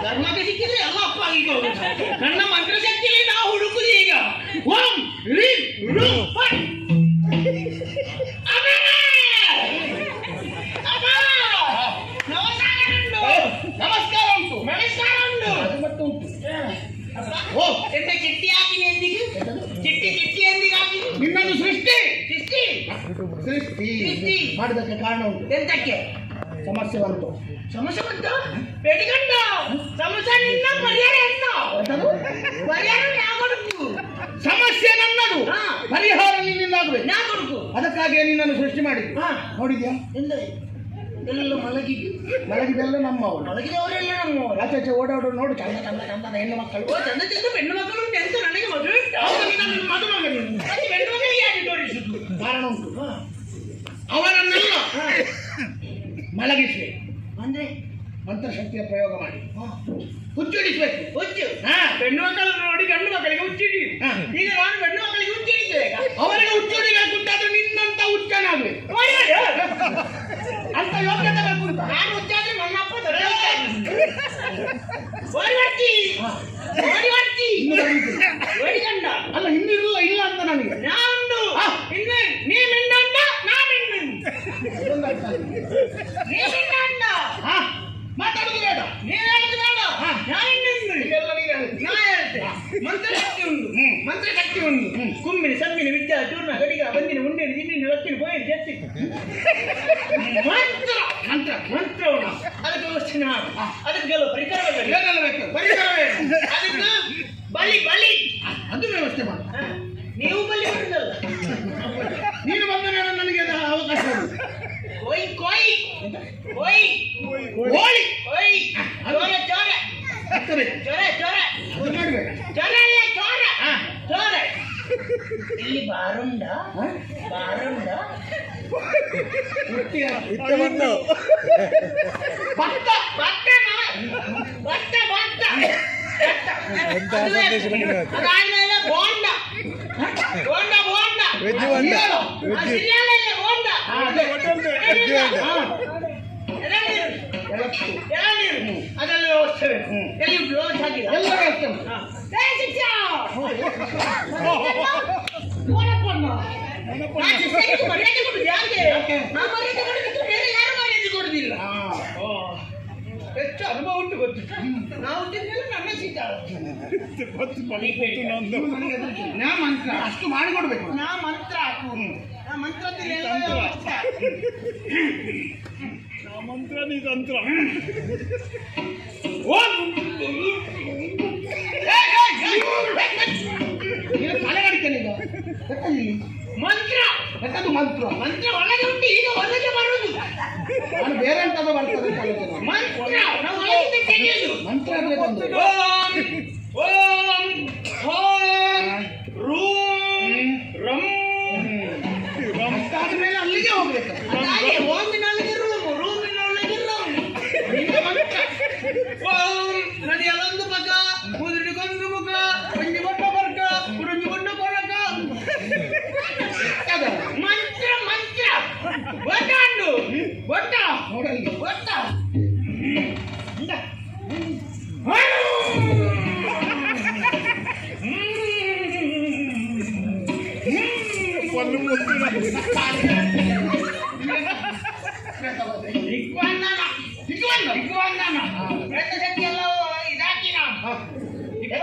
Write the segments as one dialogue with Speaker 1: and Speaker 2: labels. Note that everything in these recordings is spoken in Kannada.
Speaker 1: ಧರ್ಮಕ್ಕೆ ಸಿಕ್ಕಿದ್ರೆ ಎಲ್ಲ ಅಪ್ಪ ಆಗಿದೆ. ನನ್ನ ಮಂತ್ರ ಶಕ್ತಿಗೆ ನಾವು ಹುಡುಕುದು ಈಗ. ಓಂ ರೀಂ ರೂಂ ಫಟ್. ನಮಸ್ಕಾರ ಉಂಟು, ನಮಸ್ಕಾರ ಉಂಟು, ಮತ್ತೆ ಉಂಟು. ಓ ಎಂತ ಚಿಟ್ಟಿ ಹಾಕಿನಿ ಎಂದಿಗೆ? ಚಿಟ್ಟಿ ಎಂದಿಗೆ ಹಾಕಿ? ನಿನ್ನನ್ನು ಸೃಷ್ಟಿ ಸೃಷ್ಟಿ ಸೃಷ್ಟಿ ಸೃಷ್ಟಿ ಮಾಡಿದಕ್ಕೆ ಕಾರಣ ಉಂಟು. ಎಂತಕ್ಕೆ? ಸಮಸ್ಯೆ ಬಂತು. ಸಮಸ್ಯೆ ಬಂತು? ಬೆಡಿಗಂಡ ಸಮಸ್ಯೆ ನಿನ್ನ ಪರಿಹಾರ ಎಂತ? ಪರಿಹಾರ ನಾ ಕೊಡುಕು. ಸಮಸ್ಯೆ ನನ್ನದು, ಪರಿಹಾರ ನಿನ್ನಿಂದಾಗಬೇಕು. ನಾ ಕೊಡುಕು. ಅದಕ್ಕಾಗಿ ನಿನ್ನನ್ನು ಸೃಷ್ಟಿ ಮಾಡಿದ್ದು. ನೋಡಿದ್ಯಾ? ಎಲ್ಲ ಮಲಗಿದೆಲ್ಲ ನಮ್ಮವರು, ಮಲಗಿದವರೆಲ್ಲ ನಮ್ಮವರು. ಆಚೆ ಆಚೆ ಓಡಾಡೋ ನೋಡು, ಚಂದ ಚಂದ ಚಂದದ ಹೆಣ್ಣು ಮಕ್ಕಳು. ಚಂದ ಚಂದ ಹೆಣ್ಣು ಮಕ್ಕಳು ಎಂತ ನನಗೆ ಮದುವೆ ಮದುಮಗ ಹೆಣ್ಣು ಮಕ್ಕಳಿಗೆ ಯಾಕೆ ತೋರಿಸುದು? ಕಾರಣ ಉಂಟು. ಅವರನ್ನೆಲ್ಲ ಮಲಗಿಸ್ಬೇಕು ಅಂದ್ರೆ ಮಂತ್ರಶಕ್ತಿಯ ಪ್ರಯೋಗ ಮಾಡಿ ಹುಚ್ಚಿಡಿಸ್ಬೇಕು. ಹುಚ್ಚು ಹೆಣ್ಣು ಮಕ್ಕಳು ನೋಡಿ ಗಂಡು ಮಕ್ಕಳಿಗೆ ಹುಚ್ಚಿಡಿ. ಈಗ ನಾನು ಗಂಡು ಮಕ್ಕಳಿಗೆ ಹುಚ್ಚಿಡಿದ್ದೇವೆ. ಅವರಿಗೆ ಹುಚ್ಚಿಡಿಬೇಕು ಅಂತಾದ್ರೆ ನಿನ್ನಂತ ಹುಚ್ಚನಾಗ್ಬೇಕು ಅಂತ ಯೋಗ್ಯತೆ ಬೇಕು ಅಂತ. ನಾನು ಹುಚ್ಚಾದ್ರೆ ನನ್ನ ಅಪ್ಪ ಓಡಿಗಂಡ ಅಲ್ಲ, ಇನ್ನಿರಲ್ಲ ಇಲ್ಲ ಅಂತ ನನಗೆ. ನಾನು ಇನ್ನು ನೀ ಮಿಂಡಂಡ ನಾ ಮಾತಾಡುದು ಬೇಡ, ನೀನ್ ಹೇಳುದು ಬೇಡ. ನಾ ಹೇಳ್ತೆ ಮಂತ್ರಶಕ್ತಿ ಉಂಟು, ಮಂತ್ರಶಕ್ತಿ ಉಂಟು. ಕುಮ್ಮಿನಿ ಸಮ್ಮಿನಿ ವಿದ್ಯಾ ಚೂರ್ಣ ಗಡಿಗ ಬಂದಿನ ಮುಂದಿನ ದಿನ ಲಕ್ಕಿನ ಬೋಯಿನ ಜತ್ತಿ ಮಂತ್ರ ಮಂತ್ರ ಮಂತ್ರ ಉಂಟು. ಅದಕ್ಕೆ ವ್ಯವಸ್ಥೆ ಅದಕ್ಕೆ ಕೆಲವು ಪರಿಕರಗಳು ಏನೆಲ್ಲ ಬೇಕು? ಪರಿಕರವೇ ಅದಕ್ಕೆ ಬಲಿ ಬಲಿ ಅದು ವ್ಯವಸ್ಥೆ ಮಾಡ. ನೀವು ಬಲಿ ಮಾಡಿದಲ್ಲ, ನೀನು ಬಂದ ಮೇಲೆ ನನಗೆ ಅವಕಾಶ. ಕೊಯ್ ಕೊಯ್ ಕೊಯ್ ಕೋಳಿ ಕೊಯ್ ಚೋರ ಚೋರ ಚೋರ ಚೋರ ಮಾಡ್ಬೇಕು. ಚೋರ ಅಲ್ಲ ಚೋರ ಚೋರ. ಇಲ್ಲಿ ಬಾರುಂಡ ಬಾರುಂಡ ಭತ್ತ ಭತ್ತ ಭತ್ತ ಭತ್ತ ಅದಾದ್ಮೇಲೆ ಬೋಂಡ ಬೋಂಡ ಬೋಂಡ ಅದೆಲ್ಲ ವ್ಯವಸ್ಥೆ ಎಲ್ಲಿ ವ್ಯವಸ್ಥೆ ಆಗಿಲ್ಲ, ಎಲ್ಲ ವ್ಯವಸ್ಥೆ. ಮರ್ಯಾದೆ ಕೊಡುದು ಯಾರಿಗೆ? ನಾವು ಮರ್ಯಾದೆ ಕೊಡೋದಕ್ಕೆ ಬೇರೆ ಯಾರು ಮರ್ಯಾದೆ ಕೊಡುದಿಲ್ಲ. ಹೆಚ್ಚು ಅನುಭವ ಉಂಟು ಗೊತ್ತು. ನಾವು ತಿಂದ್ರೆ ನನ್ನ ಸಿಗ್ತಾಳೆ. ನಾ ಮಂತ್ರ ಅಷ್ಟು ಮಾಡಿಕೊಡ್ಬೇಕು. ನಾ ಮಂತ್ರ ನಾ ಮಂತ್ರದಲ್ಲಿ ಮಂತ್ರ ನೀ ತಂತ್ರ. ತಲೆ ಅಡಿಕೇನೆ ಈಗ ಮಂತ್ರ ಎಂತದ್ದು ಮಂತ್ರ? ಮಂತ್ರ ಒಳಗೆ ಉಂಟು, ಈಗ ಹೊರಗೆ ಬರುವುದು. ನಾನು ಬೇರೆ ಎಂತದ್ದು ಬರ್ತದೆ ಮಂತ್ರ. ನಾವು ಒಳಗೆ ತೆಗೆಯುದು ಮಂತ್ರ. ಓಂ ಓಂ ಓಂ ರೂಂ ರಂ ಅಷ್ಟಾದ್ಮೇಲೆ ಅಲ್ಲಿಗೆ ಹೋಗ್ಬೇಕು. ಓಮಿನೊಳಗೆ ರೂಮು, ರೂಮಿನೊಳಗೆ ರಂ. ಓಂ ನದಿಯಲ್ಲೊಂದು ಪಕ್ಕ, ಮುದುರಿಗೊಂದು ಮುಖ, ಕುಂಜಿಗೊಂಡ ಬರ್ಕ, ಕುರುಂಜಿಗೊಂಡ ಕೊರಕ. ಮಂತ್ರ ಮಂತ್ರ ಒಟ್ಟಾಂಡು ಒಟ್ಟ ನೋಡಲ್ಲಿ ಒಟ್ಟ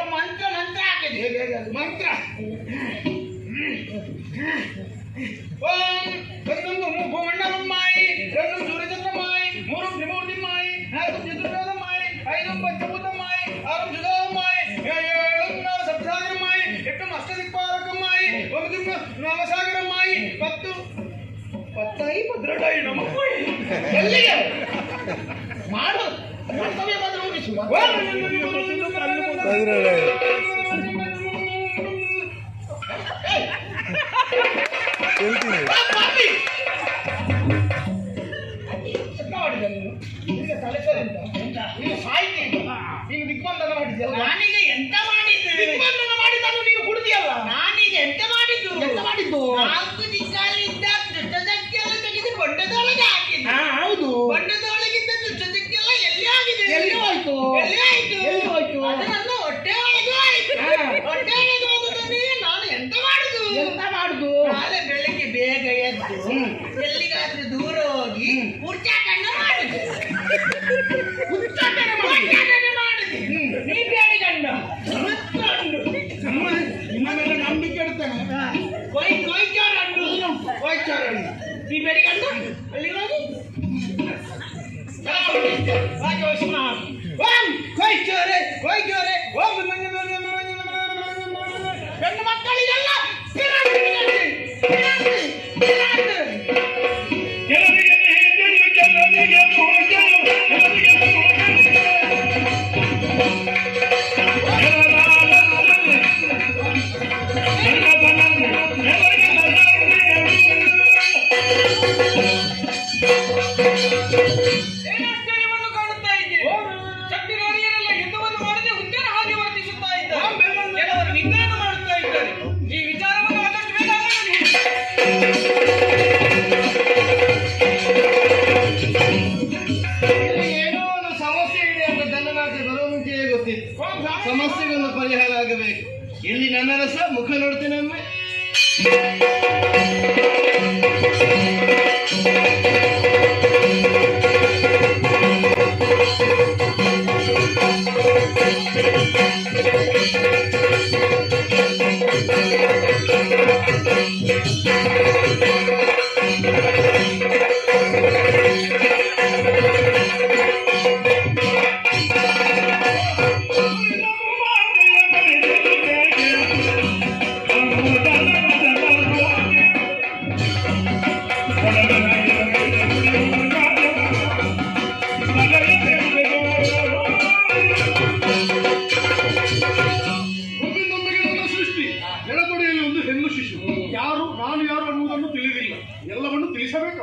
Speaker 1: ಮಂತ್ರ ಮಂತ್ರ ಹಾಕಿದೆ ಮಂತ್ರ. ಓಂ ಒಂದೊಂದು ಭೂಮಂಡಲಮ್ಮಾಯಿ, ಎರಡು ಸೂರ್ಯಚಂದ್ರಮ್ಮಾಯಿ, ಮೂರು ತ್ರಿಮೂರ್ತಿಮ್ಮಾಯಿ, ನಾಲ್ಕು ಚತುರ್ವೇದಮ್ಮಾಯಿ, ಐದು ಪಂಚಭೂತಮ್ಮಾಯಿ, ಆರು ಸುಧಾಮ್ಮಾಯಿ, ಏಳು ಸಪ್ತಸಾಗರಮ್ಮಾಯಿ, ಎಟ್ಟು ಅಷ್ಟದಿಕ್ಪಾಲಕಮ್ಮಾಯಿ, ಒಂಬತ್ತು ನವಸಾಗರಮ್ಮಾಯಿ, 10 10 ಭದ್ರಟಾಯಿ ನಮ್ಮಮ್ಮಾಯಿ. ಎಲ್ಲಿಗೆ ಮಾಡು ಕರ್ತವ್ಯ ಬಂದ್ರೆ ಮುಗಿಸು. ನಾನೀಗ ಎಂತ ಮಾಡಿದ್ದು? ದಿಗ್ಬಂಧನ ಮಾಡಿದ್ದನ್ನು ನೀನು ಕುಡಿದಿಯಲ್ಲ. ನಾನೀಗ ಎಂತ ಮಾಡಿದ್ದು? ಎಂತ ಮಾಡಿದ್ದು? 4 ದಿಕ್ಕಾಲಿದ್ದ ದುಷ್ಟಶಕ್ತಿ ಎಲ್ಲ ತೆಗೆದು ಬೊಂಡದೊಳಗೆ ಹಾಕಿದ್ದು. ಹೌದು. ಬೊಂಡದೊಳಗಿದ್ದ ದುಷ್ಟಶಕ್ತಿ ಎಲ್ಲ ಎಲ್ಲಿ ಆಗಿದೆ? ಎಲ್ಲಿ ಹೋಯ್ತು? ಎಲ್ಲಿ ಆಯ್ತು? ಎಲ್ಲಿ ಹೋಯ್ತು? ಅದು ನನ್ನ ಹೊಟ್ಟೆ ಒಳಗೂ ಆಯ್ತು. ಹೊಟ್ಟೆ ಒಳಗೆ ಹೋಗುದನ್ನೇ ನಾನು ಎಂತ ಮಾಡುದು? ಎಂತ ಮಾಡುದು? ನಾಳೆ ಬೆಳಿಗ್ಗೆ ಬೇಗ ಎದ್ದು ಎಲ್ಲಿಗಾದ್ರೂ ದೂರ ಹೋಗಿ ಉಚ್ಚಾಟನೆ ಮಾಡುದು. ಉಚ್ಚಾಟನೆ ಮಾಡುದು. ನೀ ಬೇಡಿ ಗಂಡ ನಿಮ್ಮ ಮೇಲೆ ನಂಬಿಕೆ ಇಡ್ತಾನೆ. ನೀ ಬೇಡಿ ಗಂಡ ಅಲ್ಲಿ ಹೋಗಿ ಹೆಣ್ಣು ಮಕ್ಕಳಿಗೆಲ್ಲ ಸಮಸ್ಯೆಗಳನ್ನು ಪರಿಹಾರ ಆಗಬೇಕು. ಇಲ್ಲಿ ನನ್ನ ರಸ ಮುಖ ನೋಡ್ತೇನೆ ಒಮ್ಮೆ.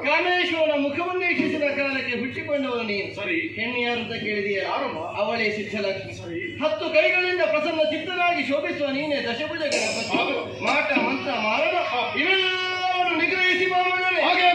Speaker 1: ಕಾಮೇಶ್ವರನ ಮುಖವನ್ನು ವೀಕ್ಷಿಸಿದ ಕಾರಣಕ್ಕೆ ಹುಟ್ಟಿಕೊಂಡವನು ನೀನು. ಸರಿ. ಹೆಣ್ಣು ಯಾರು ಅಂತ ಕೇಳಿದೆಯಾ? ಅವಳೇ ಸಿದ್ಧಲಕ್ಷ್ಮಿ. ಸರಿ. 10 ಕೈಗಳಿಂದ ಪ್ರಸನ್ನ ಚಿತ್ತನಾಗಿ ಶೋಭಿಸುವ ನೀನೇ ದಶಭುಜ ಗಣಪತಿ. ಮಾಟ ಮಂತ್ರ ಮಾರಣ ಇವೆಲ್ಲವನ್ನು ನಿಗ್ರಹಿಸಿ ಬಾಮನೇ. ಹಾಗೆ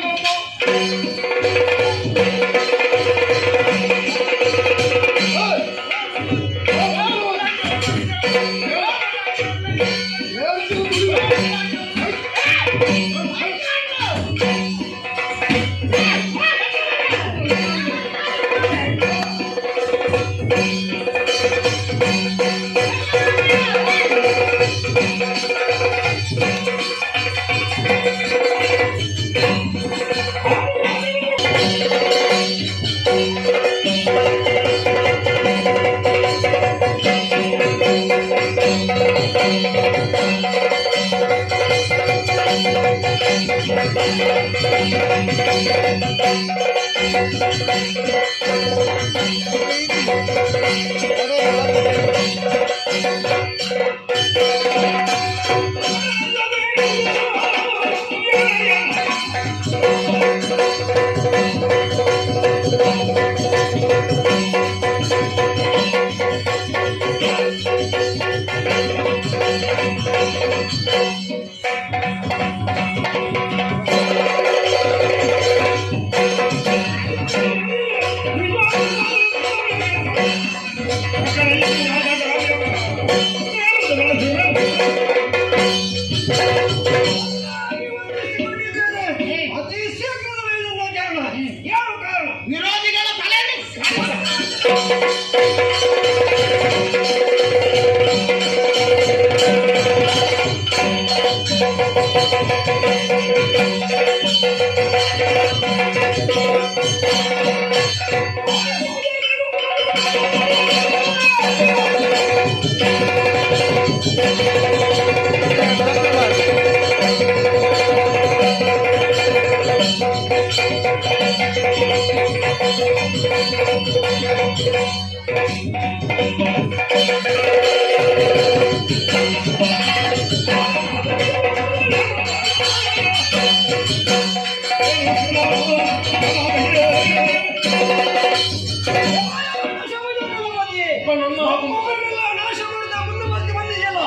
Speaker 2: ನಾಶ ಮಾಡಿದ ಮುಂದೆ ಮತ್ತೆ ಬಂದಿದೆಯಲ್ಲ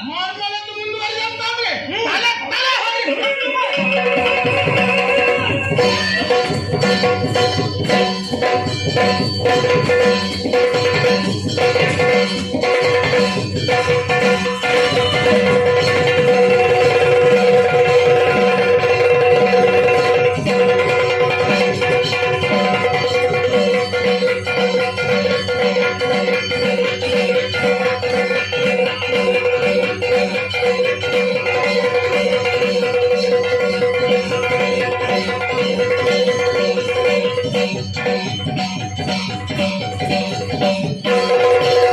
Speaker 1: ಮಾರ್ಮಲತ್ತು ಮುಂದುವರಿದಂತಾದ್ರೆ ತಲೆ
Speaker 2: ¡Gracias!